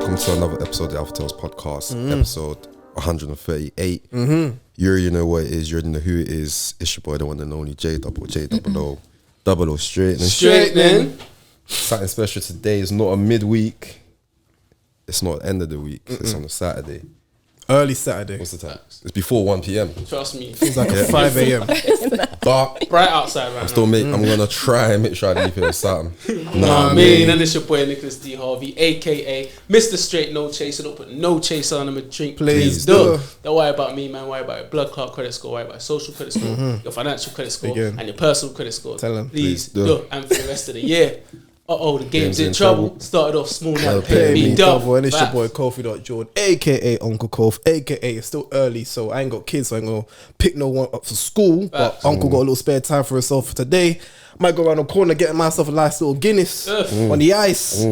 welcome to another episode of the Alpha Tales podcast, episode 138. You already know what it is, you already know who it is. It's your boy, the one and only J-double-O straightening. Something special today. It's not a midweek, it's not the end of the week, it's on a Saturday. Early Saturday. What's the time? It's before 1 p.m. Trust me. It's like 5 a.m. But Bright outside right now. I'm gonna try and make sure I leave here with something. I mean, and it's your boy Nicholas D. Harvey, aka Mr. Straight No Chaser. Don't put no chaser on him a drink. Please do. Don't worry about me, man. Worry about your blood clot credit score. Worry about your social credit score, your financial credit score, and your personal credit score. Tell him. Please do. And for the rest of the year. The game's in trouble. Started off small, now pay me double. And it's your boy Kofi.Jordan, aka Uncle Kof, aka it's still early, so I ain't got kids, so I ain't gonna pick no one up for school. But Uncle got a little spare time for himself for today. Might go around the corner getting myself a nice little Guinness on the ice.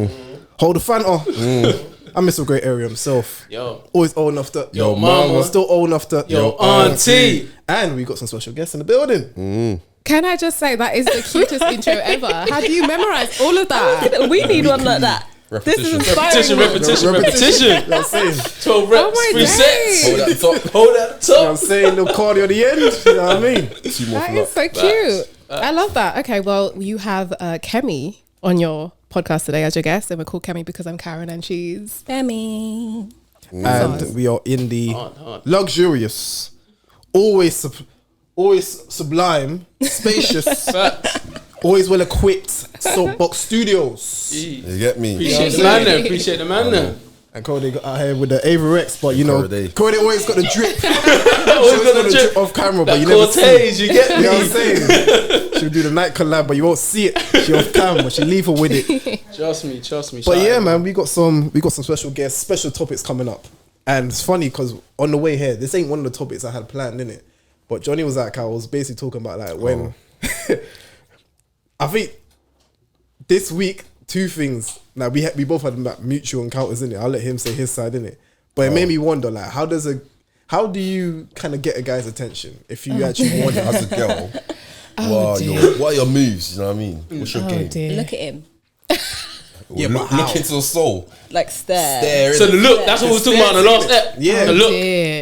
Hold the Fanta. I miss a great area himself. Yo. Always old enough to. Yo, mama. Still old enough to. Yo, auntie. And we got some special guests in the building. Can I just say that is the cutest intro ever? How do you memorize all of that? We need one like that. Repetition. This is inspiring. Repetition. That's saying. 12 reps, 3 sets. Hold that top. You know what I'm saying? No cardio at the end. You know what I mean? That is so cute. I love that. Okay, well, you have Kemi on your podcast today as your guest, and we're called Kemi because I'm Karen and she's Femi. And we are in the luxurious, always sublime, spacious, always well equipped Soapbox Studios. You get me? Appreciate the man there. And Cody got out here with the Averex, but you know, Cody always got the drip. Always got the drip off camera, that but you never see. You get me? You know what I'm saying? She'll do the night collab, but you won't see it. She off camera, she leave her with it. Trust me. But yeah, man, we got some special guests, special topics coming up, and it's funny because on the way here, this ain't one of the topics I had planned, innit? But Jonny was like, I was basically talking about like when I think this week, two things. Now we both had like mutual encounters, innit? I'll let him say his side, innit? But it made me wonder, like, how do you kind of get a guy's attention if you actually want it as a girl? What are your moves? You know what I mean? What's your game? Look at him. Look into the soul. Like stare. So the look, that's what we were talking about in the last ep. Yeah. The look.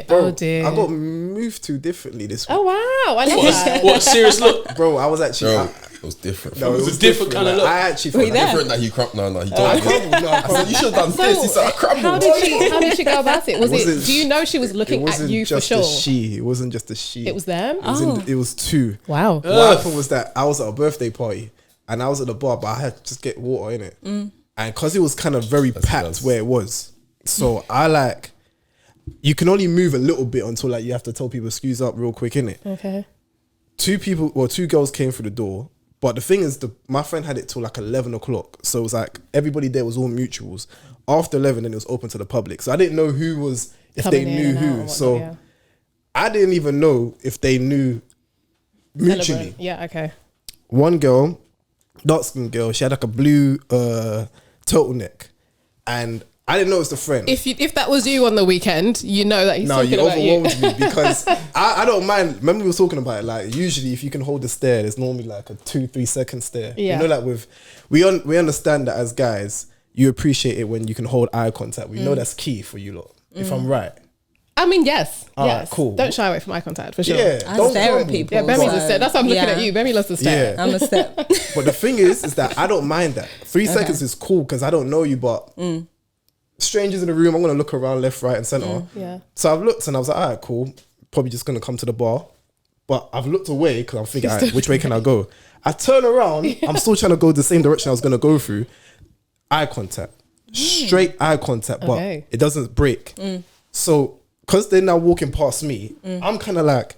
Bro, Oh dear. I got moved too differently this week. Oh wow, I love that. What a serious look. Bro, I was actually... It was different. No, it was a different kind of look. I actually Were you felt there? Different that he crumbled. No, he I told me. crumbled. No, I crumbled. You should have done this. He said I crumbled. How did she go about it? Was it? Do you know she was looking at you for sure? It wasn't just a she. It was them. It was two. Wow. What happened was that I was at a birthday party and I was at the bar, but I had to just get water in it. And because it was kind of very packed where it was, so you can only move a little bit until like you have to tell people excuse up real quick, innit? Okay. Two girls came through the door, but the thing is, my friend had it till like 11 o'clock, so it was like everybody there was all mutuals. After 11, then it was open to the public, so I didn't know who was, if they knew who, so I didn't even know if they knew mutually. Yeah. Okay. One girl, dark skinned girl, she had like a blue turtleneck, and I didn't know it was the friend. If that was you on the weekend, you know that he's talking you about you. overwhelmed me because I don't mind. Remember we were talking about it, like usually if you can hold the stare, there's normally like a 2-3 second stare. Yeah. You know, like we understand that as guys, you appreciate it when you can hold eye contact. We know that's key for you lot. If I'm right. I mean, yes. Alright, cool. Don't shy away from eye contact for sure. Yeah, I stare at people. Yeah, Bemi's a stare. That's why I'm looking at you. Bemi loves to stare. Yeah. I'm a step. But the thing is that I don't mind that. 3 seconds is cool because I don't know you, but strangers in the room, I'm going to look around left, right and center. Yeah. So I've looked and I was like, all right, cool. Probably just going to come to the bar. But I've looked away because I'm thinking, all right, which way can I go? I turn around. I'm still trying to go the same direction I was going to go through. Eye contact. Straight eye contact, but it doesn't break. So because they're now walking past me, I'm kind of like,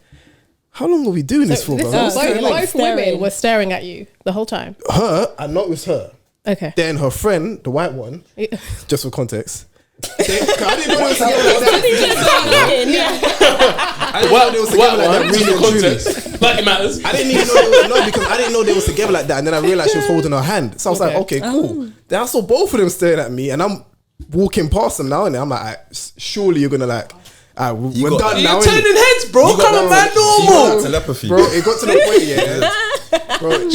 how long are we doing this for, bro? Both women were staring at you the whole time. I know it was her. Okay. Then her friend, the white one, just for context. I didn't know it was together like that. Like it matters. I didn't even know because I didn't know they was together like that. And then I realized she was holding her hand. So I was like, okay, cool. Then I saw both of them staring at me and I'm walking past them now and I'm like, surely you're gonna like, we're done now. You're turning heads, bro. Come on, man, normal. Telepathy. Bro, it got to the point, Bro, You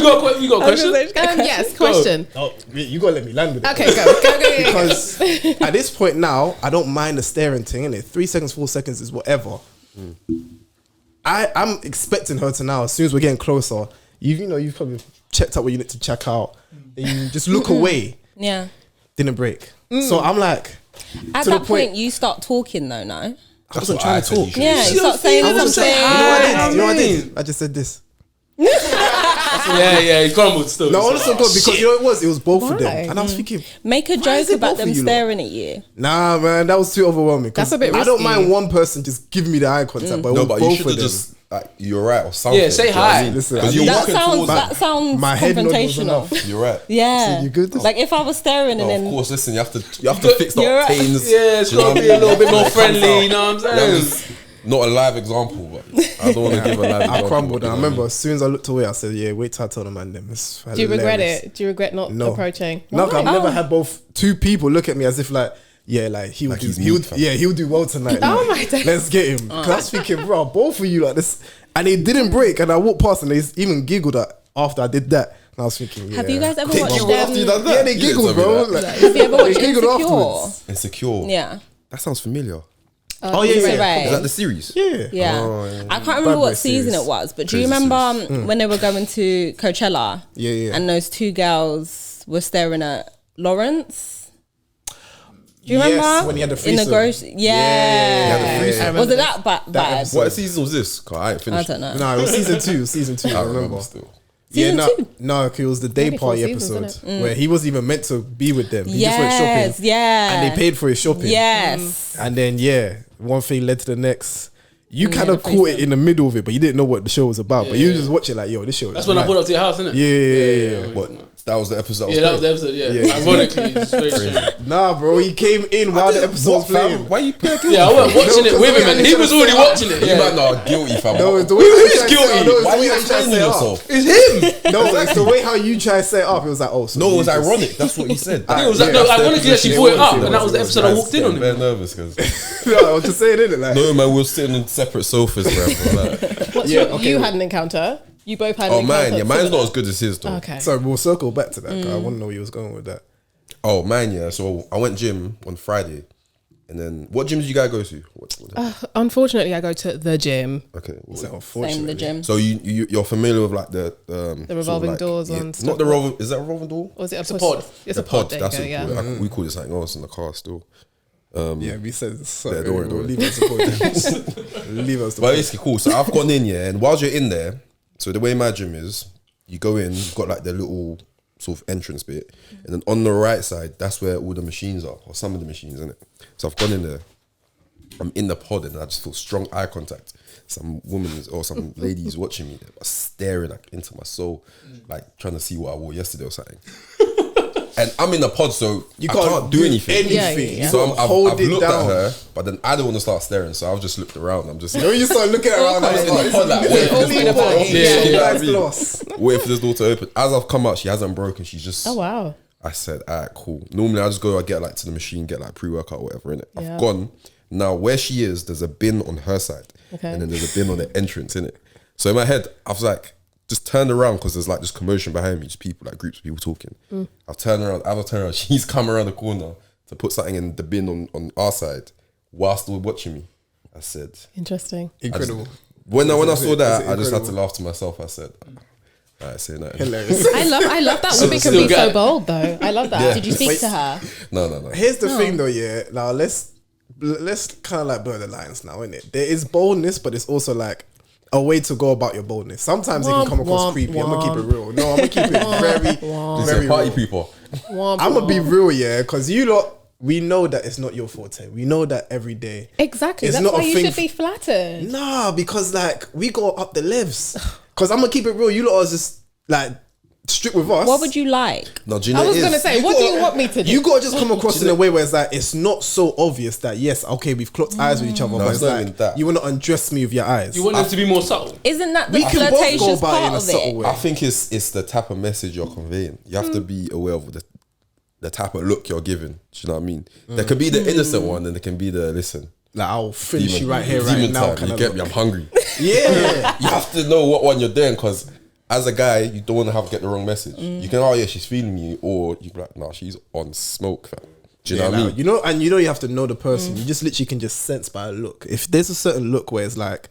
got a question? Yes, question. oh, you gotta let me land with it. Okay, go. Because at this point now, I don't mind the staring thing, innit? 3 seconds, 4 seconds is whatever. I'm expecting her to now, as soon as we're getting closer, you've probably checked out what you need to check out. And you just look away. Yeah. Didn't break. So I'm like, At to that the point, you start talking though, no? I wasn't trying to talk. Yeah, you start saying something. You know what I did? I just said this. Yeah, he crumbled still. No, honestly, God, because you know what it was both of them. Why? And I was thinking, Make a is joke it about both them of you lot? staring at you. nah, man, that was too overwhelming. 'Cause That's a bit I don't risky. mind one person just giving me the eye contact, but, it No, was but you both should of have them. just like you're right or something. Yeah, say do you know what I hi. mean? Listen, 'Cause I you're need- walking towards That sounds my head nod was confrontational. enough. You're right. Yeah. You good? Like if I was staring and No, of then course, listen, you have to fix the You're right. octanes. Yeah, it's Do you know got to what be I a little mean? bit more It comes friendly, out. you know what I'm That saying? was not a live example, but I don't want to give a live example. I crumbled. you And I know what remember as soon as I looked away, I said, "Yeah, wait till I tell the man them." It's Do you regret hilarious. it? Do you regret not No. approaching? No, 'cause I've Why? never had both two people look at me as if like, yeah, like he would Like do, he's he would, mean, fam. yeah, he would do well tonight. Oh like, my days. let's get him. Because I was thinking, bro, both of you like this, and they didn't break. And I walked past and they even giggled at after I did that. And I was thinking, yeah. have you guys ever Did watched you after you done that? Yeah, they You didn't giggled, tell me bro. that. Like, Have you ever watched they giggled Insecure? afterwards. Insecure. Yeah. That sounds familiar. Oh, yeah, Issa yeah. Rae. Is that the series? Yeah. Yeah. Oh, yeah. I can't remember Bad what Boy season series. it was, but do you Crazy remember when they were going to Coachella? Yeah, yeah. And those two girls were staring at Lawrence. Do you remember? Yes, when he had the in the threesome. grocery? He had the Yeah. threesome. Was it that bad? episode. What season was this? 'Cause I ain't I finished. don't know. No, it was season two. Season two. I I remember. still. Season yeah, two? no, it was the day Only 4 party seasons, episode isn't where he wasn't even meant to be with them. He just went Yes, shopping. yeah. And they paid for his shopping. Yes. And then one thing led to the next. You Yeah, kind of the caught it threesome. in the middle of it, but you didn't know what the show was about. But you just watch it like, yo, this show. That's is when I mad. pulled up to your house, innit? Yeah. What? That was the episode. Yeah, that was the episode, yeah. Ironically, it's very strange. Nah, bro, he came in while the episode was playing. Why you playing? Yeah, I wasn't watching it No, with him, 'cause and he was already watching it. You Yeah. might not guilty, fam. No, it's the way Who how you is try to guilty? say it. No, it's Why the are way you how you try to explaining say it up. yourself? It's him. No, it's the way how you try to set it up. It was like, oh, so No, it was you just- ironic. That's what he said. I think it was Yeah, like, no, that's the ironically, that she position brought they it up, wanted. and that was the episode I walked in on I'm very him. nervous because No, I was just saying, innit? Like, no man, we were sitting on separate sofas, bro. Like, What's Yeah, your, okay. you had an encounter. You both had oh an man, encounter. yeah, mine's similar. not as good as his though. Okay. so we'll circle back to that. 'Cause I want to know where you was going with that. Oh man, yeah. So I went gym on Friday, and then what gyms do you guys go to? What Unfortunately, I go to the gym. okay. So Same unfortunately, the gym. So you're familiar with like the revolving doors on not stock. the revolving. Is that a revolving door? Or is it a pod. It's The a pod. There That's you go, what yeah. we call it something else in the car still. yeah, we said so. Yeah, don't worry, don't worry. Leave us the point. Leave us the But point. basically, cool. So I've gone in, yeah, and whilst you're in there, so the way my gym is, you go in, you've got like the little sort of entrance bit, and then on the right side, that's where all the machines are, or some of the machines, isn't it? So I've gone in there, I'm in the pod, and I just feel strong eye contact. Some woman or some ladies watching me, they're staring like into my soul, like trying to see what I wore yesterday or something. And I'm in the pod, so I can't do anything. Yeah, yeah, yeah. So I've Hold it looked down. at her, but then I don't want to start staring, so I've just looked around. I'm just You know, you start looking around. I'm Like, in the pod, like, wait for All this in door the to pod, open. yeah. You know what I Guys mean? lost. Wait for this door to open. As I've come out, she hasn't broken. She's just. Oh wow. I said, alright, cool. Normally I just go, I get like to the machine, get like pre-workout or whatever in it. Yeah. I've gone. Now where she is, there's a bin on her side. Okay. And then there's a bin on the entrance in it. So in my head, I was like, just turned around because there's like this commotion behind me, just people, like groups of people talking. I've turned around, she's come around the corner to put something in the bin on our side whilst still watching me. I said, Interesting. Incredible. when I Is saw it that, I just had to incredible? laugh to myself. I said, alright, say nothing. Hilarious. I love that women can still be got so it. bold though. I love that. Yeah. Did you speak to her? No. Here's the thing, though. Yeah. Now let's kind of like blur the lines now, innit? There is boldness, but it's also like a way to go about your boldness. Sometimes it can come across Womp, creepy. I'm gonna keep it womp. real. No, I'm gonna keep it very, It's very a party real. people. I'm gonna be real, yeah, because you lot. We know that it's not your forte. We know that every day. Exactly. It's That's not why a you thing should be flattered. Nah, because like we go up the levels. Because I'm gonna keep it real. You lot are just like strict with us. What would you like? No, do you know I was it is? gonna say, what do you want me to do? You gotta just come across in a way where it's like it's not so obvious that yes, okay, we've clocked eyes with each other, but it's it's not like even that. you wanna undress me with your eyes. You want them to be more subtle. Isn't that the We can both go flirtatious about it in part a of subtle it? way. I think it's the type of message you're conveying. You have to be aware of the type of look you're giving. Do you know what I mean? There can be the innocent one, and there can be the listen. Like I'll finish Demon, you right here, right demon now. time. Kind You of get me? I'm hungry. Yeah. You have to know what one you're doing because as a guy, you don't want to get the wrong message. You can, oh yeah, she's feeling you, or you can be like, nah, she's on smoke, fam. Do you know what I mean? You know, you have to know the person. You just literally can just sense by a look. If there's a certain look where it's like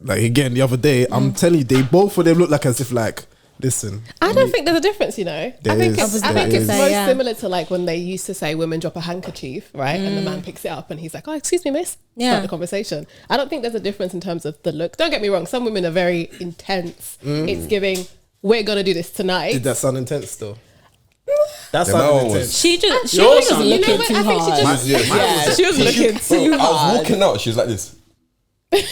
again, the other day, I'm telling you, they both of them look like as if like, listen. I don't think there's a difference, you know. I think it's most yeah. similar to like when they used to say women drop a handkerchief, right? And the man picks it up and he's like, oh, excuse me, miss. Start the conversation. I don't think there's a difference in terms of the look. Don't get me wrong. Some women are very intense. It's giving, we're going to do this tonight. Did that sound intense though? That Yeah, sounded my one intense. was- She was looking too I think she hard. just, She was looking too I was hard. walking out, she was like this. I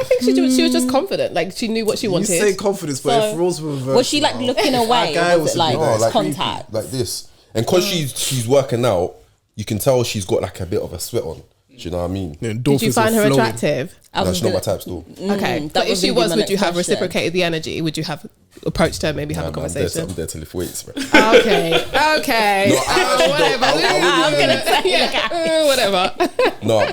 think she was just confident. Like she knew what she wanted. You say confidence, but So, if roles were reversed, Was she like looking away, guy or was it like No, like contact? like this. And because she's working out, you can tell she's got like a bit of a sweat on. Do you know what I mean? Did you find her attractive? I No, was she's not my gonna- type still. Okay, that but if was she gonna be was, my would you next have question. reciprocated the energy? Would you have approached her, maybe have a I'm conversation? there to lift weights, bro. Okay. No, I actually Whatever. No,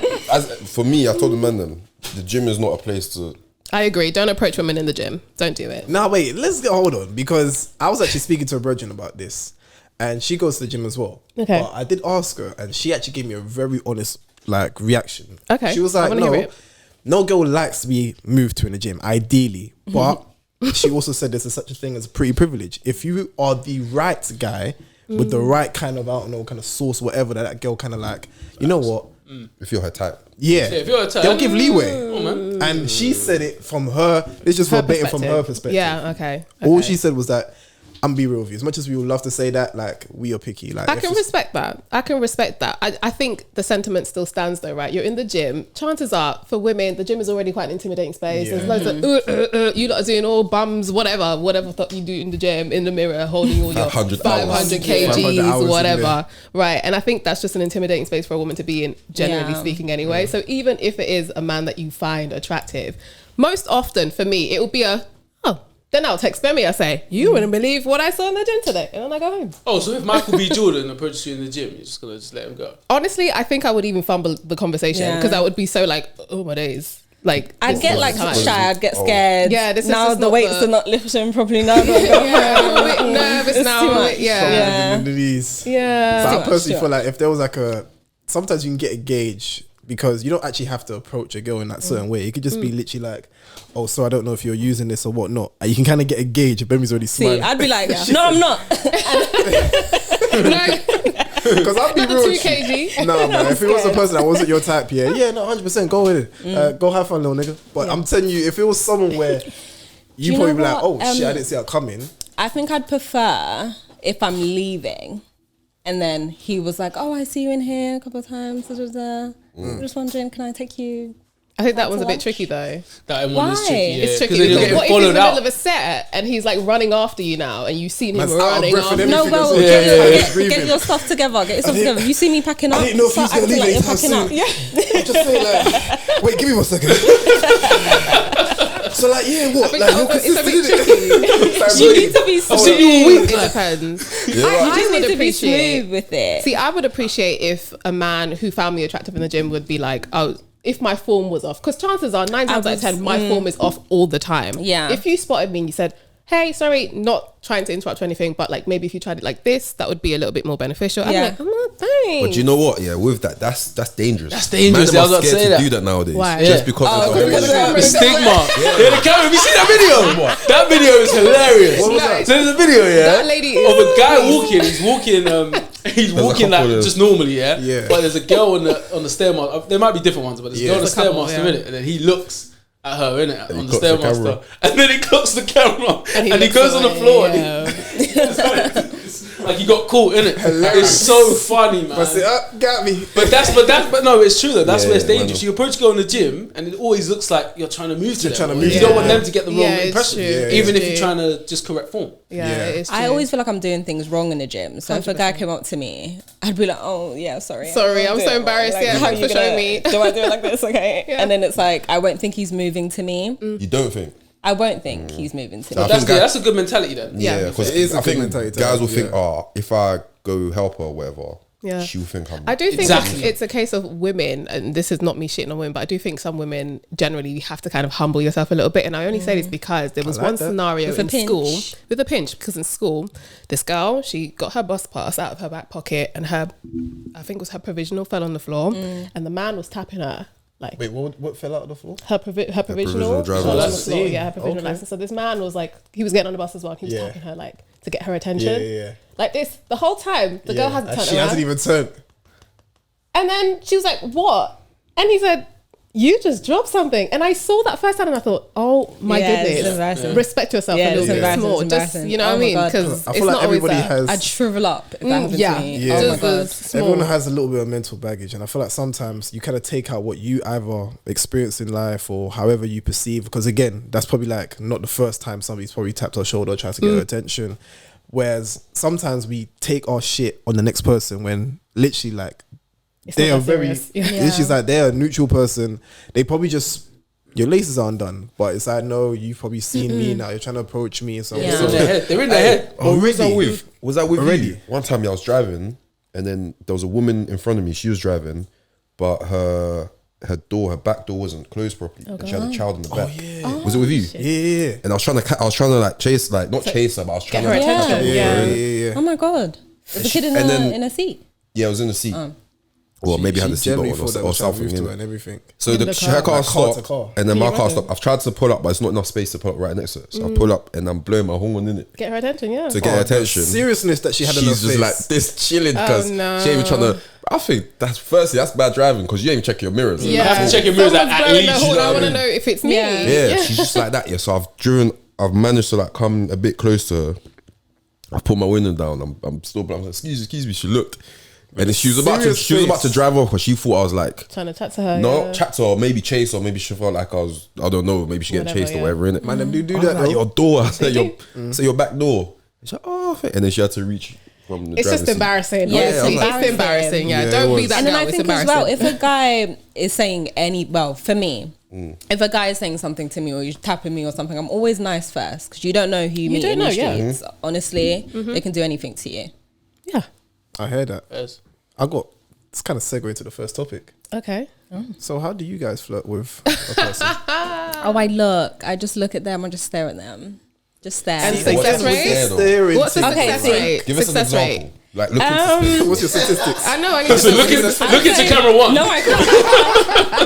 for me, I told the man them, the gym is not a place to. I agree. Don't approach women in the gym. Don't do it. Now wait, hold on, because I was actually speaking to a virgin about this, and she goes to the gym as well. Okay. But I did ask her, and she actually gave me a very honest like reaction. Okay, She was I like, wanna hear it. no girl likes to be moved to in the gym, ideally, but she also said there's such a thing as pretty privilege. If you are the right guy with the right kind of, I don't know, kind of sauce, whatever that girl kind of like, you know what? If you're her type. Yeah, if you're a type, they'll give leeway. Oh, man. And she said it from her. It's just verbatim from her perspective. Yeah. Okay. All she said was that, I'm be real with you. As much as we would love to say that, like, we are picky. Like, I it's can just- respect that. I think the sentiment still stands though, right? You're in the gym. Chances are, for women, the gym is already quite an intimidating space. Yeah. There's loads of you lot are doing all bums, whatever stuff you do in the gym, in the mirror, holding all your 500 500 hours. 500 hours kgs, in whatever. Right. And I think that's just an intimidating space for a woman to be in, generally Yeah. speaking anyway. So even if it is a man that you find attractive, most often for me, it will be then I'll text Kemi. I say, you wouldn't believe what I saw in the gym today. And then I go home. Oh, so if Michael B. Jordan approaches you in the gym, you're just gonna just let him go? Honestly, I think I would even fumble the conversation because I would be so like, oh my days. Like I'd this get is like the time. shy. I'd get scared. Yeah, this is now just the not weights the- are not lifting properly now. Yeah, I'm a bit nervous It's now. too much. Yeah. Under these. Yeah. But I much, personally too feel like if there was like sometimes you can get a gauge because you don't actually have to approach a girl in that certain way. It could just be literally like, oh, so I don't know if you're using this or whatnot. And you can kind of get a gauge if Bemi's already smiling. See, I'd be like, no, I'm not. Because I'd be Not the real 2 with you. kg. No, man. If it was a person that wasn't your type, no, 100%, go with it. Go have fun, little nigga. But I'm telling you, if it was someone where you you probably know be like, what? oh shit, I didn't see her coming. I think I'd prefer if I'm leaving and then he was like, oh, I see you in here a couple of times. I'm just wondering, can I take you? I think that one's a bit tricky though. That one is Why? tricky. Yeah. It's tricky 'Cause then you're because getting what if he's in followed the middle out. of a set and he's like running after you now and you've seen him Man's out of running breath and after No, everything well, is get your stuff together. Get yourself together. You see me packing up. I didn't know if he was start going to leave acting like anytime you're soon. packing up. I'm just saying, like, wait, give me 1 second. So, like, yeah, what? I Like, think you're it's a bit consistent. tricky. You need to be I've seen you all smooth. week. It Like, depends. Yeah, You just would need to be appreciate- smooth with it. See, I would appreciate if a man who found me attractive in the gym would be like, oh, if my form was off. Because chances are 9 times out of 10, my form is off all the time. Yeah. If you spotted me and you said, hey, sorry, not trying to interrupt or anything, but like maybe if you tried it like this, that would be a little bit more beneficial. I'm Yeah. like, I'm not, thanks. But you know what? Yeah, with that, that's dangerous. That's dangerous. Man, I was are about to scared say to that. do that nowadays. Why? Just Yeah. because Oh, of the because whole. The stigma. Yeah, the camera. Have you seen that video? That video is hilarious. was that? So there's a video, That lady of a is guy crazy. walking. He's walking couple like of- just normally, yeah. Yeah. But there's a girl on the stairmaster. There might be different ones, but there's a girl on the There's a couple, stairmaster, yeah. innit? And then he looks at her, innit, on the clocks the camera. stairmaster, and then he clocks the camera, and he looks goes on the away, floor, yeah. and like he got caught, innit? It's so funny, man. I say, got me. But no, it's true though. That's Yeah, where it's yeah, dangerous. man. You approach girl in the gym, and it always looks like you're trying to move to them. trying to or move you to don't want them. them to get the wrong Yeah, it's impression, true. Yeah, even it's if you're true. trying to just correct form. Yeah, Yeah. it is true. I always feel like I'm doing things wrong in the gym. So if a guy came up to me, I'd be like, oh, yeah, sorry. Sorry, I'll I'm do so it. embarrassed. Like, Yeah, how thanks you for showing gonna- me. Do I do it like this? Okay. Yeah. And then it's like, I won't think he's moving to me. You don't think? I won't think he's moving to me. I think That's a good mentality then. Yeah. Yeah, because It is a I good think mentality to guys have, will think, yeah. oh, if I go help her or whatever, Yeah. she'll think I'm. I do think Exactly. it's a case of women, and this is not me shitting on women, but I do think some women generally have to kind of humble yourself a little bit. And I only say this because there was like one that. scenario With a in pinch. school with a pinch, because in school, this girl, she got her bus pass out of her back pocket, and I think it was her provisional, fell on the floor, and the man was tapping her. Like Wait, what fell out of the floor? her provisional provisional driver's fell on the license. floor. Yeah, her provisional Okay. license. So this man was like, he was getting on the bus as well. And he was Yeah. tapping her like to get her attention. Yeah. Like this the whole time. The girl hasn't And turned she around. hasn't even turned. And then she was like, "What?" And he said, "You just dropped something." And I saw that first time, and I thought, "Oh my Yeah, it's goodness, embarrassing. respect yourself Yeah, a little it's bit embarrassing, more." it's Just embarrassing. you know Oh what I my mean? God. Because I it's feel not like always everybody that. has. I'd shrivel up if that happened yeah. to me. Yeah. Oh my Just God. as small. Everyone has a little bit of mental baggage, and I feel like sometimes you kind of take out what you either experience in life or however you perceive. Because again, that's probably like not the first time somebody's probably tapped our shoulder, tried to get our attention. Whereas sometimes we take our shit on the next person when literally like It's they not are that very. serious. Yeah. It's just like they're a neutral person. They probably just. Your laces are undone, but it's like, no, you've probably seen me now. You're trying to approach me, and so Yeah. They're in their head. They're in their head. Oh, was that with? Was that with Already? you? One time I was driving, and then there was a woman in front of me. She was driving, but her back door wasn't closed properly, and she had a child in the back. Was it with you? yeah. And I was trying to like chase, like not chase her, but I was trying her to attention. catch her. Yeah. Yeah. Oh my God. Was the kid in And then- in a seat? Yeah, I was in the seat. Well, maybe I had the generally seatbelt thought that on or was trying to something. move to innit? her and everything. So In the the her car. car Like car to stopped, car. and then Can my you car imagine? stopped. I've tried to pull up, but it's not enough space to pull up right next to it. So I pull up and I'm blowing my horn in it Get her attention, yeah. to get her attention. Seriousness that she had in her She's just face. like this chilling because no. she ain't even trying to. I think that's bad driving because you ain't even check your mirrors. You have to check your mirrors Someone's at blowing least. the You horn. know I what I want to mean? know if it's me. Yeah. Yeah, she's just like that. Yeah, so I've managed to like come a bit close to her. I put my window down. I'm still, but I'm like, excuse me. She looked, and then she was about to drive off, but she thought I was like, Trying to chat to her. no, yeah. chat to her, or maybe chase, or maybe she felt like I don't know, maybe she getting Whatever, chased yeah. or whatever, innit? Man, them do I was that like, though. your door, I said your back door. She's like, oh, and then she had to reach from the It's driving just seat. embarrassing. Yeah, honestly. it's It's embarrassing. Yeah, Yeah, it don't be was. that And then girl. I It's think as well, embarrassing. if a guy is saying for me, if a guy is saying something to me or you're tapping me or something, I'm always nice first because you don't know who you meet don't in the know, yeah. streets. Honestly, they can do anything to you. Yeah. I heard that. Yes. It's kind of segue to the first topic. Okay. So how do you guys flirt with a person? I just look at them, I just stare at them. Just stare. And What success was rate? there, though? Staring What's the to- Okay, success see. rate? Give us an Success rate. example. Like look into What's your statistics? I know. I need to So look into camera one. No, I can't.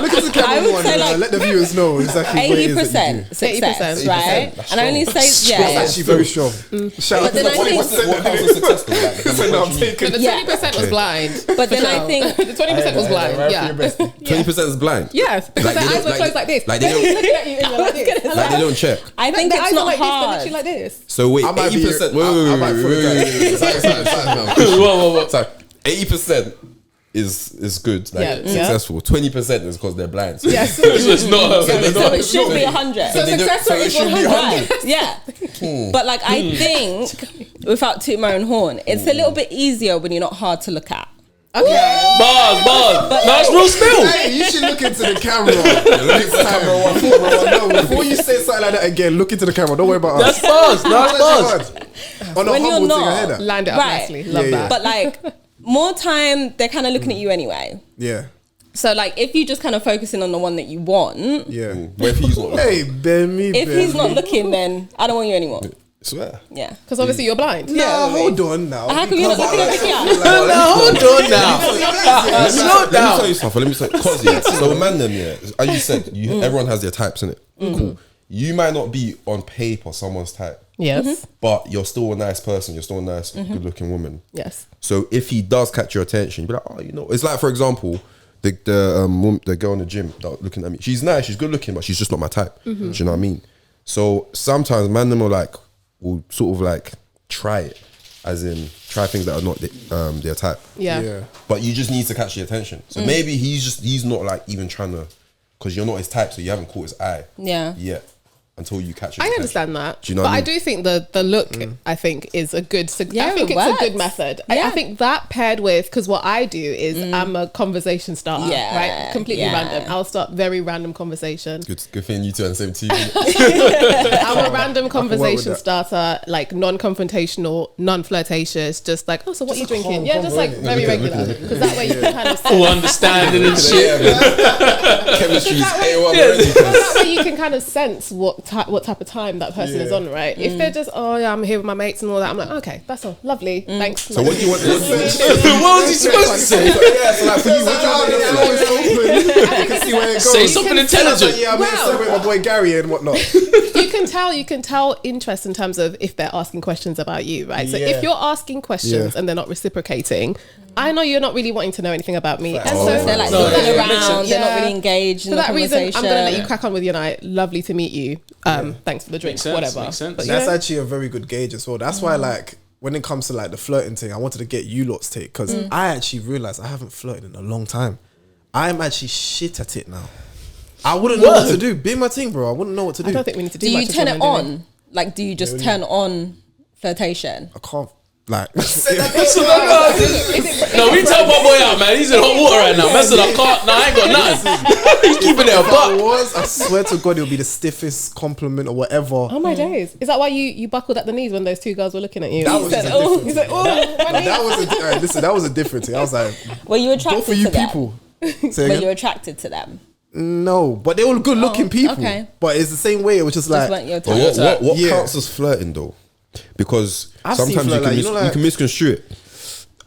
Look at the camera I would one say and like let the viewers know exactly what it is that you do. 80% success, 80%, right? That's And I only say That's yeah. actually very strong. Shout out But to then the I think- 20%. what counts as success though? Like, So now I'm taking. The Yeah. 20% was blind. But then I think the 20% was blind. Yeah. 20% is blind. Yes, because Like, their they eyes were don't- closed like this. like they don't- looking at you and you're like this. Like they don't check. I think Their it's eyes are not like this. They're hard. literally like this. So wait, I might be 80%. here. I might throw it Wait. Whoa. So 80% is good, like Yeah. successful. 20% is because they're blind. So Yes. So it's not. So it should be 100. So they don't- success so rate it is should be 100. 100. Yeah. But like I think, without tooting my own horn, it's a little bit easier when you're not hard to look at. Okay. Bars. No, it's real still. Hey, you should look into the camera. Next time. No, before you say something like that again, look into the camera. Don't worry about us. That's bars. No, that's bars. On a When you're humble thing, I not- hear that. Land it up Right. nicely. Love Yeah, yeah. that. But like more time, they're kind of looking at you anyway. Yeah, So like if you just kind of focusing on the one that you want, yeah. What if he's not? Hey, Bemi. if he's not looking, then I don't want you anymore. Swear. Yeah. Because obviously you're blind. Nah, hold on now. How come you're not looking at me? Hold on now. Slow Let me down. tell you something. Let me say, cause yeah. So man, them yeah. As you said, everyone has their types in it. Cool. You might not be on paper someone's type, Yes. but you're still a nice person. You're still a nice, good-looking woman. Yes. So if he does catch your attention, you'd be like, oh, you know, it's like for example, the girl in the gym that was looking at me. She's nice, she's good-looking, but she's just not my type. Do you know what I mean? So sometimes man, them will sort of like try it, as in try things that are not their type. Yeah. Yeah. But you just need to catch the attention. So maybe he's not like even trying to, because you're not his type, so you haven't caught his eye. Yeah. Yet. until you catch it. I understand that. Do you know but what I I mean? do think the look, I think, is a good, Yeah, I think it it's a works. good method. I think that paired with, because what I do is I'm a conversation starter, right? Completely random. I'll start very random conversation. Good thing you two on the same team. I'm a random conversation starter, like non-confrontational, non-flirtatious, just like, oh, so what are you drinking? Yeah, just like very regular. Because that way you can kind of All understanding and shit. Chemistry's A1 that way you can kind of sense what type of time that person is on, right? If they're just, oh yeah, I'm here with my mates and all that, I'm like, okay, that's all lovely, thanks. So what do you want? What was he supposed to say? Yeah, so like for you, what do you want? I can see where it goes. Say something intelligent. Yeah, I'm here celebrating my boy Gary and whatnot. You can tell interest in terms of if they're asking questions about you, right? So if you're asking questions and they're not reciprocating, I know you're not really wanting to know anything about me. And so They're like looking around. They're not really engaged in the conversation. I'm going to let you crack on with your night. Lovely to meet you. Thanks for the drink, whatever. Makes sense. But That's actually a very good gauge as well. That's why, like, when it comes to like the flirting thing, I wanted to get you lot's take because I actually realized I haven't flirted in a long time. I'm actually shit at it now. I wouldn't know what to do. Be my thing, bro. I wouldn't know what to do. I don't think we need to do Do you much turn of it women, do we? on? Like, do you just turn on flirtation? I can't. Like, No, we tell my boy out, man. He's in hot water right now. Messing up, I ain't got nothing. He's keeping it a buck. I swear to God, it'll be the stiffest compliment or whatever. Oh my days. Is that why you buckled at the knees when those two girls were looking at you? That was a different He's like, oh, my knees. that was a different thing. I was like, Were you attracted both of you to them? people. Say Were again? you attracted to them? No, but they were good looking people. okay. But it's the same way. It was just like, Just weren't your But type. what Yeah. counts as flirting though? Because I've seen sometimes flirt, like, you know, you like- can misconstrue it.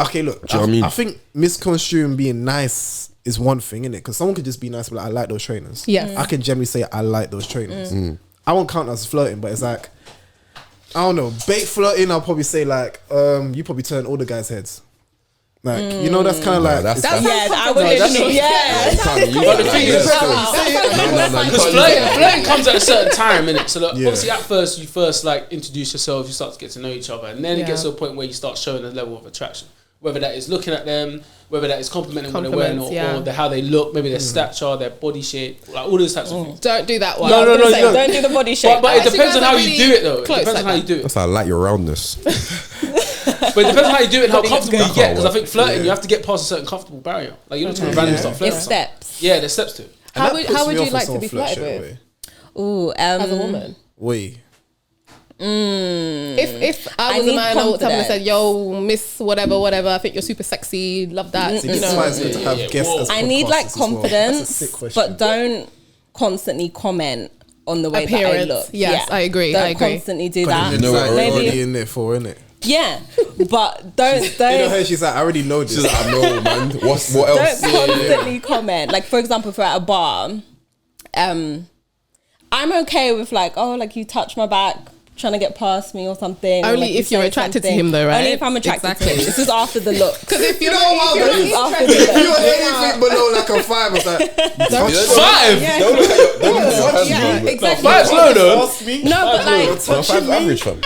okay, look, Do you know what I mean? I think misconstruing being nice is one thing, innit? Because someone could just be nice, but like, I like those trainers. Yes. I can generally say I like those trainers. I won't count as flirting, but it's like, I don't know, bait flirting. I'll probably say like, you probably turn all the guys' heads. Like, you know, that's kind of like that's- it's- Yeah, I would that's agree. Yeah. You can't use But the that thing like is, that. because flirting comes at a certain time, innit? So like, Yeah. obviously at first you first like introduce yourself, you start to get to know each other, and then it gets to a point where you start showing a level of attraction. Whether that is looking at them, whether that is complimenting what they're wearing, or how they look, maybe their stature, their body shape, like all those types of things. Don't do that one. No, no, no, Say, no. don't do the body shape. But it Actually, depends on guys how are you really do it, though. It close depends like on how you that. do it. That's how I like your roundness. But it depends on how you do it and how comfortable you get. Because I think flirting, you have to get past a certain comfortable barrier. Like you don't just randomly start flirting. It's steps. Yeah, there's steps to it. and How that would- puts how would me you off when like to someone be flirts flirted straight with? Ooh, As a woman. away. If I I was a need man, I would come and said, confidence. "Yo, Miss whatever, I think you're super sexy. Love that." See, You this is know, why it's good to have guests. Whoa. As I need like podcasters as well. That's a confidence, sick question. but don't constantly comment on the way Appearance. that I look. Yes, I agree, Don't I agree. constantly do 'Cause that. it's like, Maybe- already in there for, innit? Yeah, but don't You know her, don't she's like, I already know this. She's like, I know, man. What else? don't constantly comment. Like for example, if we're at a bar, I'm okay with like, oh, like you touch my back, trying to get past me or something. or, Only like, you if you're say attracted to something. him though, right? Only if I'm attracted Exactly. to him. This is after the look. Because if you're You know not, what, if you're man? not After interested, the If you're anything below like a 5, I was like, Five? Yeah. Don't look at your hands, Yeah, bro. exactly. Five's low though. ask me. No, but like, No, five's average, fam.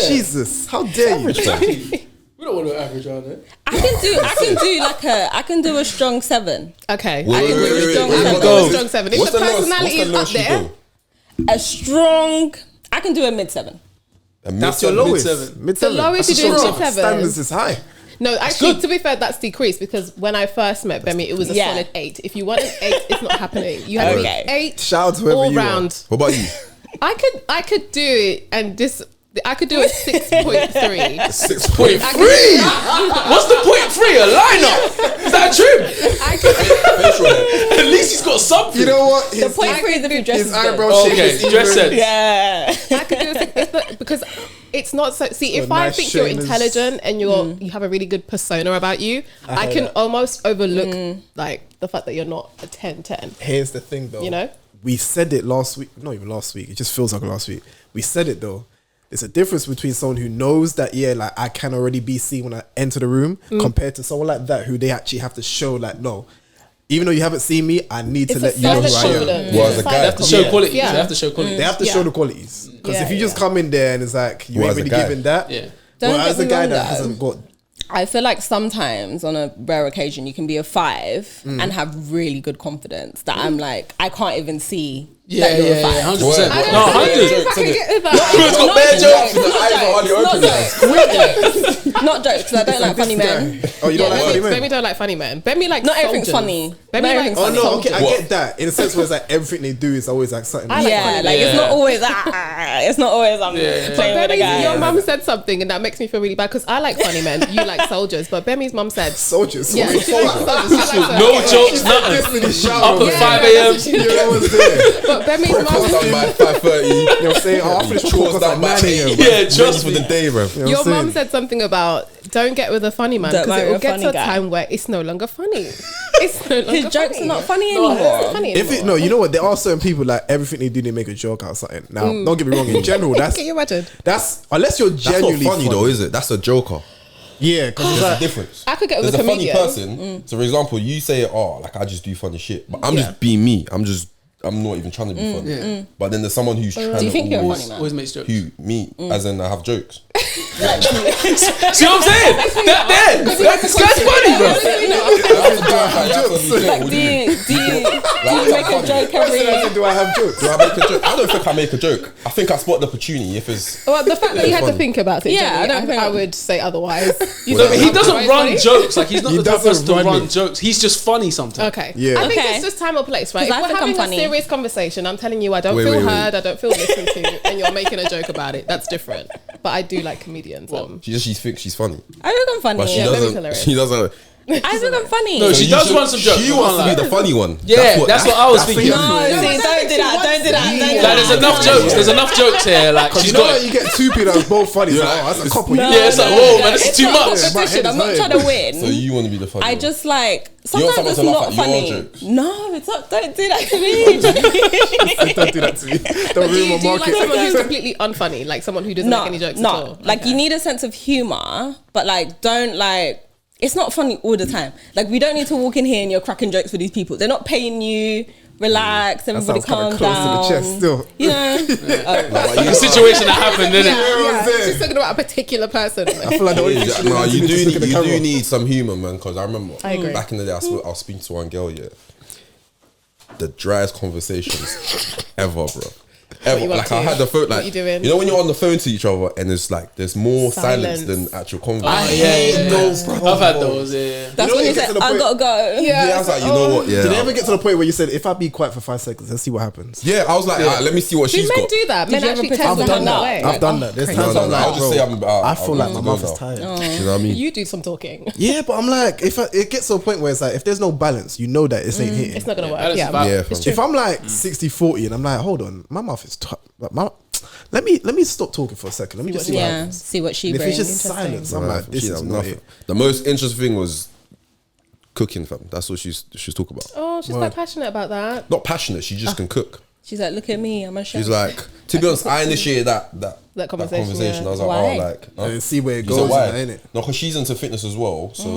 Jesus, how dare you? We don't want to average on it. I can do a strong 7. okay, Wait, I can wait, do a wait, strong wait, seven. wait, Go wait. strong 7. If What's the the lowest- personality what's the is up lowest you there, go? A strong. I can do a mid 7. That's your Mid-seven. lowest. Mid-seven. Mid-seven. The lowest That's you do is strong. mid-seven. Standards is high. no, actually, to be fair, that's decreased because when I first met Bemi, it was a Yeah. solid 8. If you want an 8, it's not happening. You have to be Okay. 8 Shout out to whoever all you are. round. What about you? I could do it, and I could do a 6.3. 6.3. What's the point 3? A lineup? Is that a trim? I could. Facial hair. At least he's got something. You know what? The point 3 is if you dress his is good. eyebrow shape Okay, is dress even. sense. Yeah. I could do a 6 it's not- because it's not so. See, if So I nice think you're trainers. intelligent and you have a really good persona about you, I can almost overlook like the fact that you're not a 10-10. Here's the thing, though. You know? We said it last week. Not even last week. It just feels like last week. We said it, though. There's a difference between someone who knows that, yeah, like I can already be seen when I enter the room compared to someone like that who they actually have to show, like, no, even though you haven't seen me, I need to It's let a you know who silent I am. confidence. Well, It's as a a guy- They silent have to show confidence. qualities. Yeah. They have to show qualities. They have to Yeah. show the qualities. Because Yeah, if you just yeah. come in there and it's like, you Well, ain't as a really guy. giving that. Yeah. Don't Well, get as a me guy wrong, that though. hasn't got. I feel like sometimes on a rare occasion you can be a 5 and have really good confidence that I'm like, I can't even see Yeah, that you're a 100%. What? No, 100. I can get with that. It's got bare jokes. Not jokes, because I don't like funny men. Oh, you don't like funny men? Bemi don't like funny men. Bemi like Not everything's soldiers. funny. Bemi like Oh no, okay, I What? get that. In a sense where it's like everything they do is always like something. Yeah, like it's not always it's not always playing with a guy. Your mum said something and that makes me feel really bad because I like funny men. You like soldiers, but Bemi's mum said soldiers. yeah, she likes soldiers. She likes soldiers. No jokes, nothing. Up at 5 a.m. Yeah, what's there? But Bemi's Breakfast mum. done by 5:30. You know what I'm saying? Oh, I finished Chores chores done at by 9 a.m. Yeah, trust for me. the day, bro. You know Your what I'm mum saying? said something about don't get with a funny man Don't because it marry will a get funny to a guy. time where it's no longer funny. It's no longer His jokes funny. are not funny It's anymore. not funny If it, anymore. no, you know what? There are certain people like everything they do, they make a joke out of something. Now, don't get me wrong. In general, that's Can you imagine? that's unless you're That's not genuinely funny though, is it? That's a joker. Yeah, because it's There's a like difference. I could get with There's a a funny comedian. person. So, for example, you say, "Oh, like I just do funny shit," but I'm just being me. I'm not even trying to be funny. But then there's someone who's trying Do you think to you're a always, funny man? Always makes jokes. who me, as in I have jokes. See what I'm saying? That's funny, bro. Do you make a joke every? do I have jokes? Do I make a joke? I don't think I make a joke. I think I spot the opportunity. If it's Well, the fact that you had to funny. think about it, Yeah, Jonny, I would say otherwise. You No, don't but he have doesn't to run funny. jokes. Like he's not He the type of person doesn't to run run it. jokes. He's just funny sometimes. Okay. Yeah. I think Okay. it's just time or place, right? If 'Cause I we're think I'm having a funny. serious conversation, I'm telling you I don't Wait, feel wait, wait. heard, I don't feel listened to, and you're making a joke about it. That's different. But I do like comedians. she thinks she's funny, I think I'm funny. but she Yeah, very doesn't. hilarious. She doesn't. I think I'm funny. No, she you does should- run some jokes. She wants to be the funny one. Yeah, that's what I was that's thinking. what- No, see, don't do that. Don't do that. Don't do Like that. there's enough jokes. There's enough jokes here. Like You she's know got. that you get two people that's both funny. Yeah. So, oh, that's a couple. No, Yeah, it's like, whoa, man, this is it's too not much. a competition. I'm My not head trying is to win. So you want to be the funny I one. just like want sometimes someone it's to laugh not at your funny. jokes. No, it's not. Don't do that to me. Don't do that to me. Don't But do ruin you, my do you like market. someone who's completely unfunny, like someone who doesn't make any jokes at all? Like you need a sense of humor, but like don't like. It's not funny all the time. Like we don't need to walk in here and you're cracking jokes for these people. They're not paying you. Relax, everybody sounds kinda calm close to the down. chest still. You know. The situation that happened, didn't it? Yeah, she's talking about a particular person. I feel like the only thing she No, did you is do just look at the you camera. do need some humor, man. Because I remember I agree. back in the day, I was speaking to one girl, yeah. The driest conversations ever, bro. Ever. you up Like to? I had the phone, What like you doing? you know when you're on the phone to each other and it's like there's more silence, Silence. than actual I conversation. hate those, bro. I've had those. Yeah. That's know when you you get say, to the "I point- gotta go." Yeah, I was like, you know what? Yeah, Did they ever get to the point where you said, if I be quiet for 5 seconds, let's see what happens? yeah. I was like, alright, let me see what Do she's men got. do that? Men you ever actually pretend tend to to hang hang that up? way. I've done that. There's crazy. times No, I'm no, like, I'll just bro, say I'm. I feel like my I'm mouth good is now. tired. Do you know what I mean? You do some talking. Yeah, but I'm like, it gets to a point where it's like, if there's no balance, you know that this ain't hitting. It's not gonna work. That is Yeah, about- Yeah, it's fam. true. If I'm like 60-40 and I'm like, hold on, my mouth is tough. Like, let me stop talking for a second. Let me just see what Yeah, happens. see what she And if brings. it's just silence, I'm like, this She is had not nothing. it. The most interesting thing was cooking, fam. That's what she's talking about. Oh, she's quite passionate about that. Not passionate. She just can cook. She's like, "Look at me, I'm a chef." She's like, to be honest, I initiated that conversation, yeah. I was like, Why? oh, like, And see where it You goes, said why? innit? No, because she's into fitness as well. So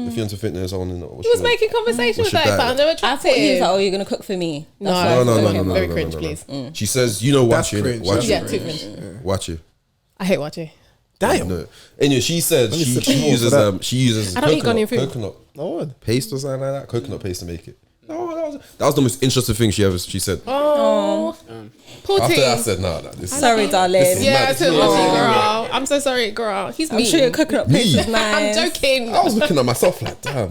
if you're into fitness, I want to know. What He was making conversation with What's her. your I found her I attractive. thought he was like, "Oh, you're gonna cook for me." No, That's No, no, no, okay, no, no, very no, cringe, no, please. She says, you know, That's watch it, cringe, watch that's it, Yeah, too cringe. watch it. I hate watching. Damn. No. Anyway, she said Let me she sip some more uses for that. she uses I don't eat Ghanaian food. coconut Oh, paste or something like that. Coconut paste to make it. No, that was the most interesting thing she said. Oh, poor After that, I thing. said, no, this is Sorry, darling. This is Yeah, mad. too girl. I'm so sorry, girl. He's I'm mean. sure your coconut paste is nice. I'm joking. I was looking at myself like, damn,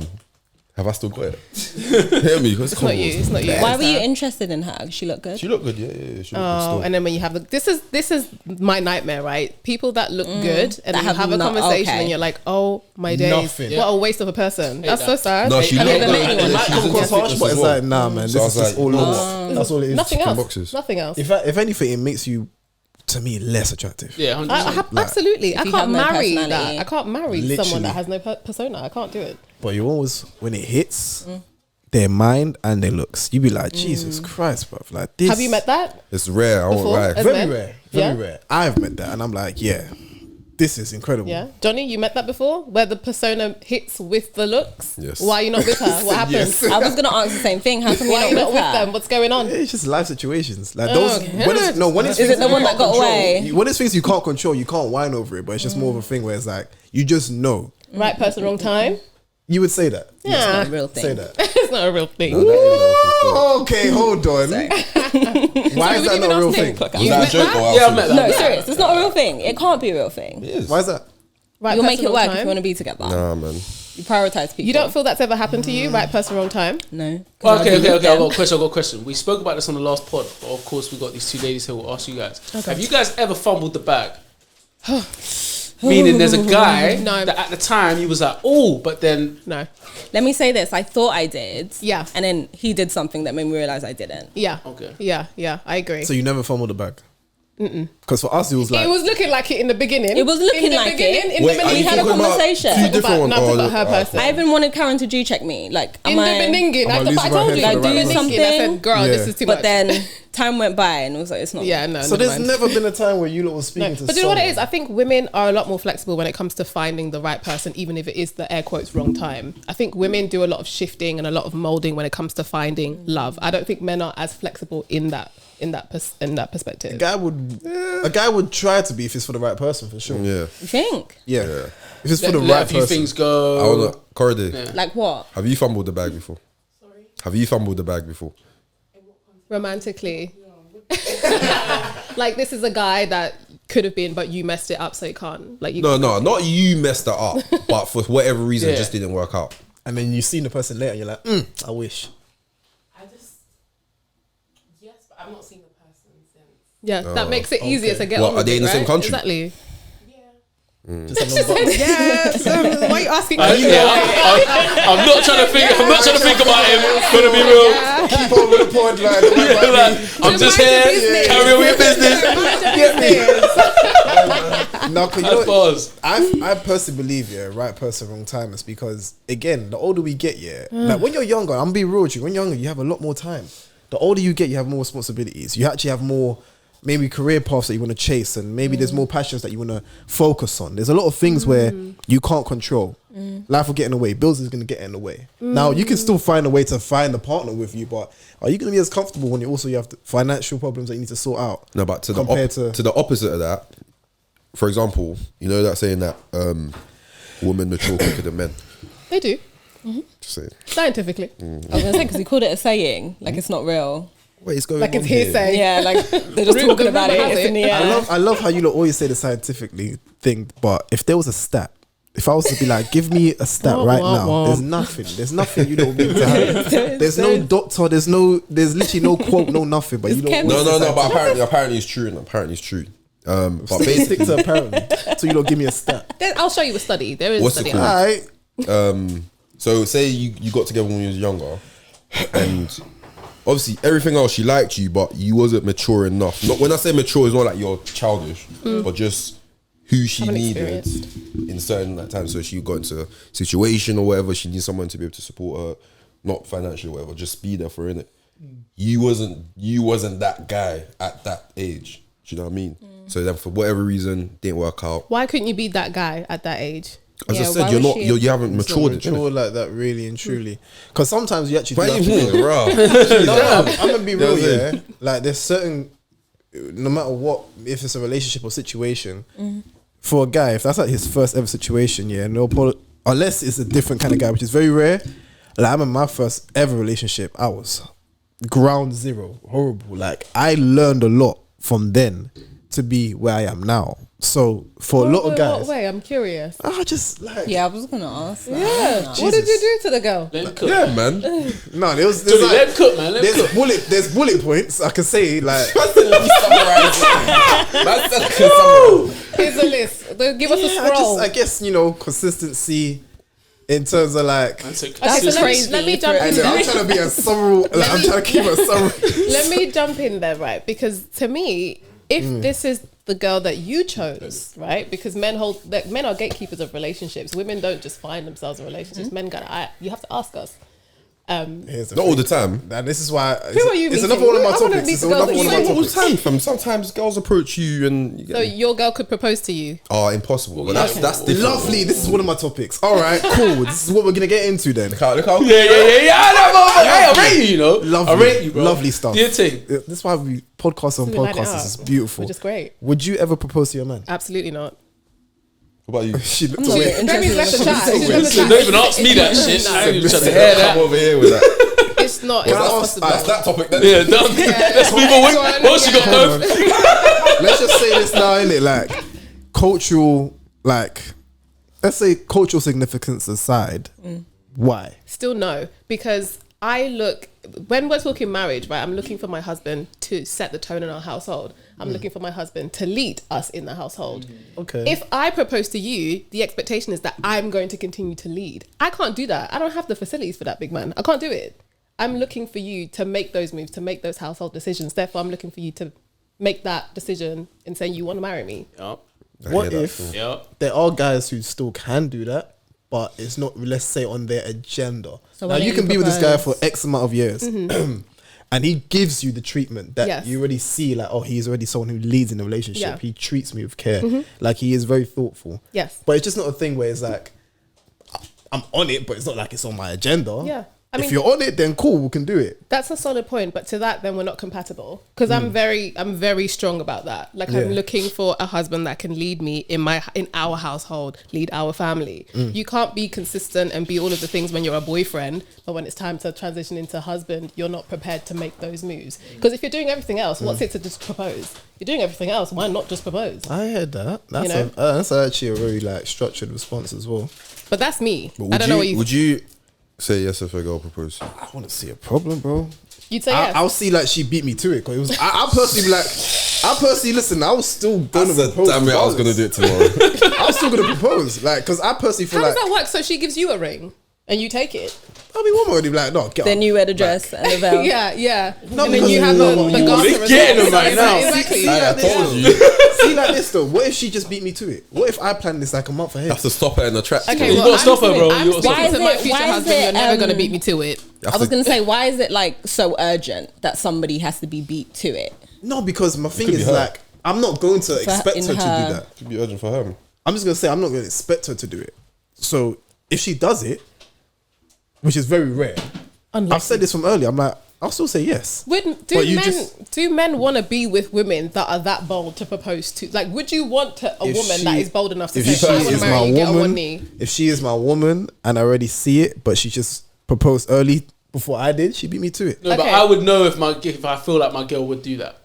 have I still got it? Hear me? It's not you. It's not you. Why It's were you her. interested in her? She looked good. She looked good, yeah. She looked good Oh, still. and then when you have this is my nightmare, right? People that look good and then you have have a no- conversation okay. and you're like, oh my days, Nothing. what a waste of a person. That's so sad. No, she And looked then good. the next And one. then might she's come into across harsh, fitness but as it's well. like, nah, man, So this I is was just like, all over. That's all it is. Nothing Chicken else. boxes. Nothing else. If anything, it makes you, to me, less attractive. Yeah, 100%. Absolutely. I you can't have no marry personality. that. I can't marry Literally. someone that has no persona. I can't do it. But you always, when it hits their mind and their looks, you be like, Jesus Christ, bruv. Like this. Have you met that? It's rare. I won't Before? lie. As Very men? rare. Yeah? Very rare. I've met that, and I'm like, yeah, this is incredible. Yeah. Jonny, you met that before? Where the persona hits with the looks? Yes. Why are you not with her? What happened? Yes. I was gonna ask the same thing. How come Why are you're you not not with with her? them? What's going on? It's just life situations. Like Oh, those. okay. When it's, no, when it's Is things it the you one that can't got control, away? When it's things you can't control, you can't whine over it. But it's just more of a thing where it's like you just know. Right person, wrong time? You would say that. It's not a real thing. Say that. It's not a real thing. Okay, hold on. Why is that not a real thing? Was that a joke or Yeah, I met that. No, serious. It's not a real thing. It can't be a real thing. It is. Why is that? Right You'll make person, it wrong work if time. you want to be together. Nah, man. You prioritize people. You don't feel that's ever happened to you? Right person, wrong time? No. Okay. I've got a question. We spoke about this on the last pod, but of course we got these two ladies who will ask you guys. Okay. Have you guys ever fumbled the bag? Meaning there's a guy No. that at the time you was like, oh, but then No. Let me say this. I thought I did. Yeah. And then he did something that made me realize I didn't. Yeah. Okay. Yeah, I agree. So you never fumbled the bag? Because for us, it was like... it was looking like it in the beginning. It was looking in the like beginning, it. In Wait, the are beginning, you We had a talking about conversation. two different ones? Not about her Oh, person. I even wanted Karen to G-check me. Like, In the beginning, Am I I losing my told head you. for Like, the do right person? something. I said, girl, Yeah. this is too but much. then time went by and it was like, it's not. Yeah, no. So never there's mind. never been a time where you lot were speaking to But do you know what it someone. is? I think women are a lot more flexible when it comes to finding the right person, even if it is the air quotes wrong time. I think women do a lot of shifting and a lot of molding when it comes to finding love. I don't think men are as flexible in that perspective. A guy would try to be if it's for the right person, for sure. Yeah. You think? Yeah. If it's for the let right a few person. things go. I wanna Cordy. Yeah. Like what? Have you fumbled the bag before? Sorry? Have you fumbled the bag before? Romantically. Like, this is a guy that could have been, but you messed it up, so you can't. Like, you No, not you messed it up, but for whatever reason, it Yeah. just didn't work out. And then you seen the person later and you're like, I wish. Yes, but I've not seen the person since. Yeah, that makes it easier to get What, on are with they it, in the same right? country? Exactly. Just have no button. Yes. Why are you asking? I'm not trying to think. I'm not trying to think about him. Gonna be real. Keep on with the point, like, don't worry about me. I'm just Mind your here. business. Carry on with your business. No, because As far as I personally believe, right person, wrong time. It's because, again, the older we get, like when you're younger, I'm being real with you, when you're younger, you have a lot more time. The older you get, you have more responsibilities. You actually have more, maybe career paths that you want to chase, and maybe there's more passions that you want to focus on. There's a lot of things where you can't control. Life will get in the way. Bills is going to get in the way. Now, you can still find a way to find a partner with you, but are you going to be as comfortable when you have financial problems that you need to sort out? No, but to compared the opposite of that, for example, you know that saying that women mature quicker than men. They do. Just saying. Scientifically. I was gonna say because he called it a saying, like it's not real. What is going Like, on it's here? hearsay. Yeah, like they're just talking about it. It's in the air. I love how you lot always say the scientifically thing, but if there was a stat, if I was to be like, give me a stat right now, there's nothing you don't need to have. There's no doctor, there's literally no quote, no nothing, but you don't. Kemi. No, but apparently it's true, and apparently it's true. But Stick basically, to apparently. So you don't give me a stat. I'll show you a study. There is What's a it study. called? Alright. so say you got together when you was younger, and obviously everything else she liked you, but you wasn't mature enough. Not when I say mature, it's not like you're childish, but just who she Haven't needed experienced. in certain times. So she got into a situation or whatever, she needs someone to be able to support her, not financially or whatever, just be there for her, innit? You wasn't that guy at that age. Do you know what I mean? So then for whatever reason, didn't work out. Why couldn't you be that guy at that age? As I Yeah, said, why you're was not she- you haven't It's not matured it, innit? mature like that, really and truly. Because sometimes you actually do Why have you to mean, bro? I'm gonna be real, Yeah. yeah. Like there's certain, no matter what, if it's a relationship or situation, for a guy, if that's like his first ever situation, yeah, unless it's a different kind of guy, which is very rare. Like I'm in my first ever relationship, I was ground zero, horrible. Like I learned a lot from then to be where I am now. So for a lot of guys, What way? I'm curious. I just like Yeah, I was gonna ask. That. Yeah. What did you do to the girl? let him cook. Yeah, man. no, there's Johnny, like, let him cook, man. Let him cook. there's bullet points I can say like. Here's a list. Give us a scroll. I guess consistency in terms of like. Man, so Okay, so consistent. let me jump And in. I'm trying to be a summary. Like, I'm trying to keep a summary. Let me jump in there, right? Because to me, if this is the girl that you chose, right? Because men are gatekeepers of relationships. Women don't just find themselves in relationships. Men you have to ask us. Here's the Not all thing. the time. And this is why. Who are you It's meeting? another one of my I wanna topics. meet It's the girls another that one of you my meet. All the topics. time, fam. Sometimes girls approach you and you get So your girl could propose to you. impossible. But that's different. Lovely. This is one of my topics. All right, cool. This is what we're gonna get into then. Look how Yeah. I know, hey, I rate you, you know. Lovely, I rate you, bro. lovely stuff. Do your thing. This is why we podcast on We line it podcasts. up, This is beautiful. which is great. Would you ever propose to your man? Absolutely not. What about you? She looked not away. interested left the in chat. the She's never So don't even ask me that shit. I don't even try to hear that. Come over here with that. It's not. It's not possible. That's that topic then. Yeah, done. Let's move on. What you got, Kofi? Let's just say this now, innit? Like, cultural, like, let's say cultural significance aside, why? Still no, because I look, when we're talking marriage, right, I'm looking for my husband to set the tone in our household. I'm looking for my husband to lead us in the household. Okay. If I propose to you, the expectation is that I'm going to continue to lead. I can't do that. I don't have the facilities for that, big man. I can't do it. I'm looking for you to make those moves, to make those household decisions. Therefore, I'm looking for you to make that decision in saying you want to marry me. Yep. What if there are guys who still can do that, but it's not, let's say, on their agenda? So now, why you don't can you be with this guy propose? for X amount of years, and he gives you the treatment that Yes. you already see, like, oh, he's already someone who leads in the relationship. Yeah. He treats me with care. Like, he is very thoughtful. Yes. But it's just not a thing where it's like, I'm on it, but it's not like it's on my agenda. Yeah. I If mean, you're on it, then cool, we can do it. that's a solid point, but to that, then we're not compatible. Because I'm very strong about that. Like, I'm Yeah. looking for a husband that can lead me in our household, lead our family. You can't be consistent and be all of the things when you're a boyfriend, but when it's time to transition into husband, you're not prepared to make those moves. Because if you're doing everything else, what's it to just propose? You're doing everything else. Why not just propose? I heard that. That's You know? that's actually a very like structured response as well. But that's me. But I don't know what would you say yes if a girl proposed? I want to see a problem, bro. you'd say. Yes. I'll see like she beat me to it because it was. I personally be like, listen. I was still gonna propose. Damn it, I was gonna do it tomorrow. I was still gonna propose, like, because I personally feel How like does that work? So she gives you a ring and you take it. I mean, woman would be like, no, get Then up. you wear the dress and the veil. Yeah, yeah. No, and then because you you have know the what you garter want. as Getting well. them right now. Exactly. I told you. See like this though. What if she just beat me to it? What if I planned this like a month ahead? Have to stop her in the track. Okay, You well, gotta stop her, bro. I'm You gotta speaking stop to her. my future Why is husband. it, You're never going to beat me to it. I was going to say, why is it like so urgent that somebody has to be beat to it? No, because my thing could be is her. like, I'm not going to expect in her to do her- that. Should be urgent for her. I'm just gonna say I'm not gonna expect her to do it. So if she does it, which is very rare, I've said this from earlier. I'm like, I'll still say yes. But you Do men want to be with women that are that bold to propose to? Like, would you want a If woman she- that is bold enough to if say, she I want to is marry my you, get on one woman, knee? if she is my woman and I already see it, but she just proposed early before I did, she beat me to it. No, but Okay. I would know if I feel like my girl would do that.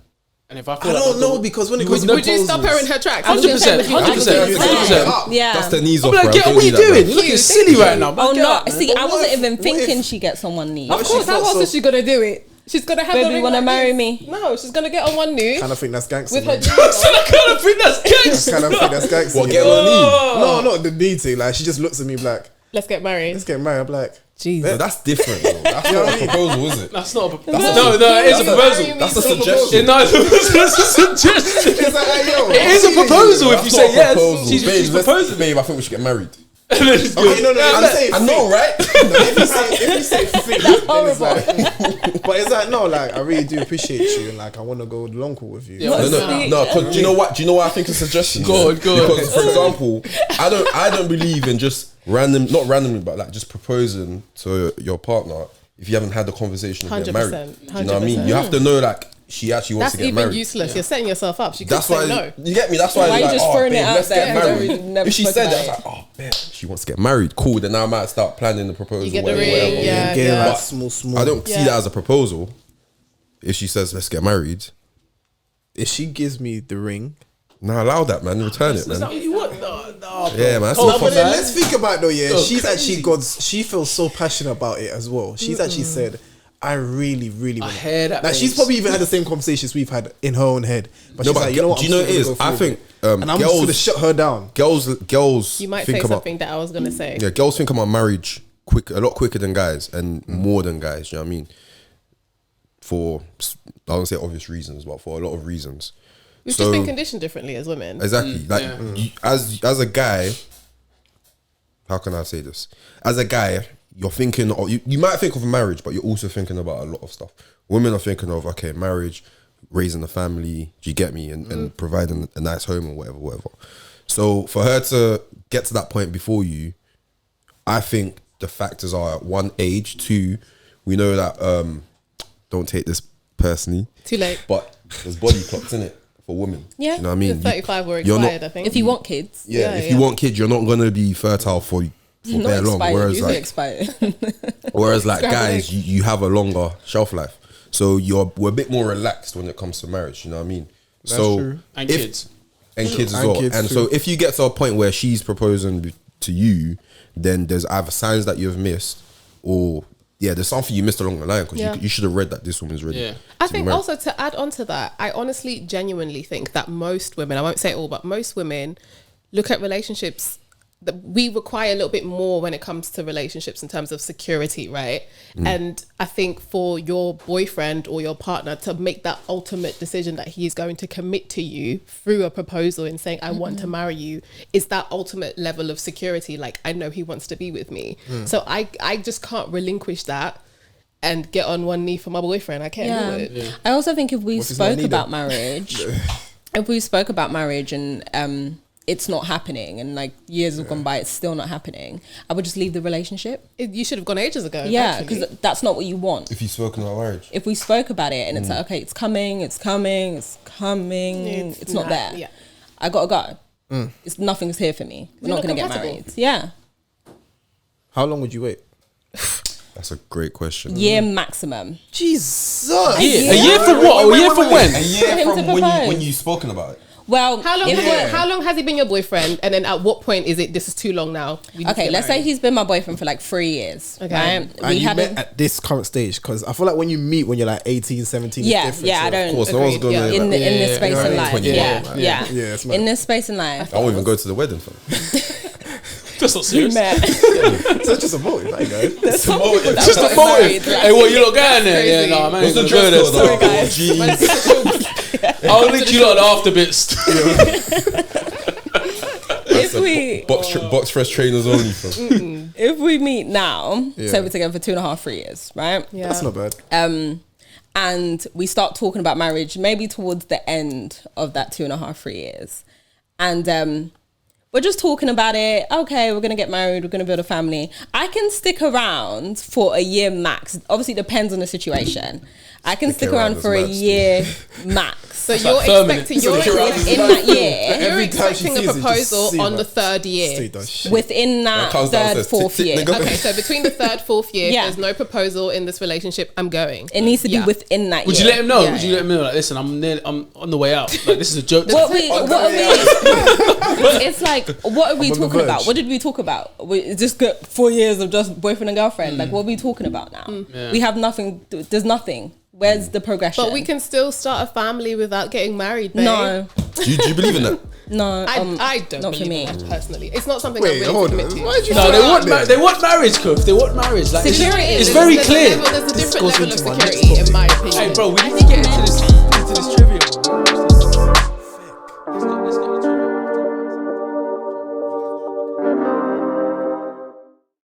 And if I feel I like don't my girl know would- because when it You comes to would Would you stop her in her tracks? 100%, 100%. Yeah. That's the knees I'm off. like, bro. girl, Don't what are you do that, doing? bro. You're looking silly right now. Oh, Get no. up, man. See, I But wasn't what even if thinking she gets on one knee. Of course, she's how not else so- is she going to do it? She's going to have the Baby, ring wanna like marry this. me? No, she's going to get on one knee kind of think that's gangster. with her man. jeans I kind of think that's gangster. kind of think that's gangster. What, you get know? on her knee? No, not the knee thing. Like she just looks at me like, Let's get married. let's get married. I'm like, Jesus. That's different, bro. That's not a proposal, is it? That's not a proposal. No, it is a proposal. That's a suggestion. No, it's a suggestion. it's like, hey, yo, It is a proposal if you That's say not a yes. proposal. She's Babe, let's- proposing. Babe, I think we should get married. Okay, no, I'm saying, I know, right? if you say fit, then it's like, but it's like, no, like I really do appreciate you, and like I want to go long haul with you. Yeah, No. Because do you know what? Do you know why I think it's a suggestion? Go on. Because, for example, I don't believe in just not randomly, but like just proposing to your partner if you haven't had the conversation of getting married. 100%, Do you know what I mean? You have to know like she actually wants That's to get even married. useless. You're setting yourself up. She could That's say why no. you get me. That's why Why it's you like, just oh, throwing it babe, out let's there? get married. We never If she spoke said that, about it's like, oh, babe, she wants to get married. Cool. Then I might start planning the proposal. You get the whatever, ring, whatever. yeah, Get yeah. like small. I don't see Yeah. that as a proposal. If she says let's get married, If she gives me the ring, nah, allow that, man. Return it, man. You want? No. Yeah, man. That's Oh, not but possible. then let's think about it though. Yeah, Go she's crazy. actually God's. She feels so passionate about it as well. She's actually said, "I really want." I hear that, Like she's babes. probably even had the same conversations we've had in her own head. But No, she's but like, you know what? do you know I'm it still is? gonna go I through think with it. and I'm just gonna shut her down. Girls You might say think about something that I was going to say. yeah, girls think about marriage a lot quicker than guys and more than guys. You know what I mean? For I don't say obvious reasons, but for a lot of reasons. We've So- just been conditioned differently as women. Exactly. Like you, as a guy, how can I say this? As a guy, you're thinking of, you might think of marriage, but you're also thinking about a lot of stuff. Women are thinking of okay, marriage, raising a family, do you get me? And providing a nice home or whatever. So for her to get to that point before you, I think the factors are one, age, two, we know that don't take this personally. Too late. But there's body clocks in it. for women. Yeah. You know what I mean? 35 were you're expired, not- I think. If you want kids, If you want kids, you're not gonna be fertile for very long. Whereas usually like, expired. whereas like Scrambled guys, eggs. you have a longer shelf life. So we're a bit more relaxed when it comes to marriage. You know what I mean? true. And kids. And kids as And well. kids And too. so if you get to a point where she's proposing to you, then there's either signs that you've missed, or there's something you missed along the line, because you should have read that this woman's ready. Yeah. I to be think married. also to add on to that, I honestly, genuinely think that most women, I won't say all, but most women look at relationships that we require a little bit more when it comes to relationships in terms of security, right? And I think for your boyfriend or your partner to make that ultimate decision that he is going to commit to you through a proposal and saying, I want to marry you, is that ultimate level of security. Like, I know he wants to be with me. So I just can't relinquish that and get on one knee for my boyfriend. I can't do it. Yeah. I also think if we What is not spoke needed? about marriage, and it's not happening, and like years have gone by, it's still not happening, I would just leave the relationship. You should have gone ages ago. Yeah, actually. because that's not what you want. If you've spoken about marriage, If we spoke about it and it's like, okay, it's coming, it's not there. Yeah. I gotta go. Nothing's here for me. We're You're not not gonna get compatible. married. Yeah. How long would you wait? that's a great question. Year maximum. Jesus. A year for what? A year for when? A year him to from when propose. you've spoken about it. Well, How long? if How long has he been your boyfriend? And then at what point is it? This is too long now. We need to okay, get let's say married? he's been my boyfriend for like 3 years. Okay. Right? And you met at this current stage, because I feel like when you meet when you're like 18, 17, it's Yeah, different. yeah, I so- don't. Of course, no one's Agreed, gonna yeah. in this space yeah, in yeah, life. 21, Yeah, man. yeah, Yeah, it's mad. in this space in life. I won't even go to the wedding, fam. That's not serious. So it's just a motive, I go. Just a motive. Hey, what, you lot going there? Yeah, no, man. What's the Go dress there. code? Sorry, guys. I'll link you lot after bits. Box fresh trainers only, fam. If we meet now, Yeah. so we're together for 2.5, 3 years, right? Yeah. That's not bad. And we start talking about marriage maybe towards the end of that 2.5, 3 years. And we're just talking about it. Okay, we're going to get married. We're going to build a family. I can stick around for a year max. Obviously, it depends on the situation. I can stick around around is for a mad still. year max. So you're like permanent. expecting you're in that year, you're Every time she expecting a sees it, just proposal see on that. the third Stay year. does shit. within that comes third, downstairs, fourth tick, year. tick, nigga. Okay, so between the third, fourth year, Yeah. if there's no proposal in this relationship, I'm going. It needs to be Yeah. within that Would year. you let him know? Yeah, Would you let him know? Like, listen, I'm on the way out. Like, this is a joke. What are we? It's like, what are we on the talking about? verge. What did we talk about? It's just got 4 years of just boyfriend and girlfriend. Like, what are we talking about now? Yeah. We have nothing. There's nothing. Where's the progression? But we can still start a family without getting married, babe. No, Do you believe in that? no. I don't not for believe me. in that personally. It's not something Wait, I'm hold willing on. to commit to. Why did you No, throw they that want out there? they want marriage, Kof. They want marriage. Like, Security. it's There's very a clear. There's a different goes level of into my next security, in topic. my opinion. Hey, bro, we need to get into this trivia.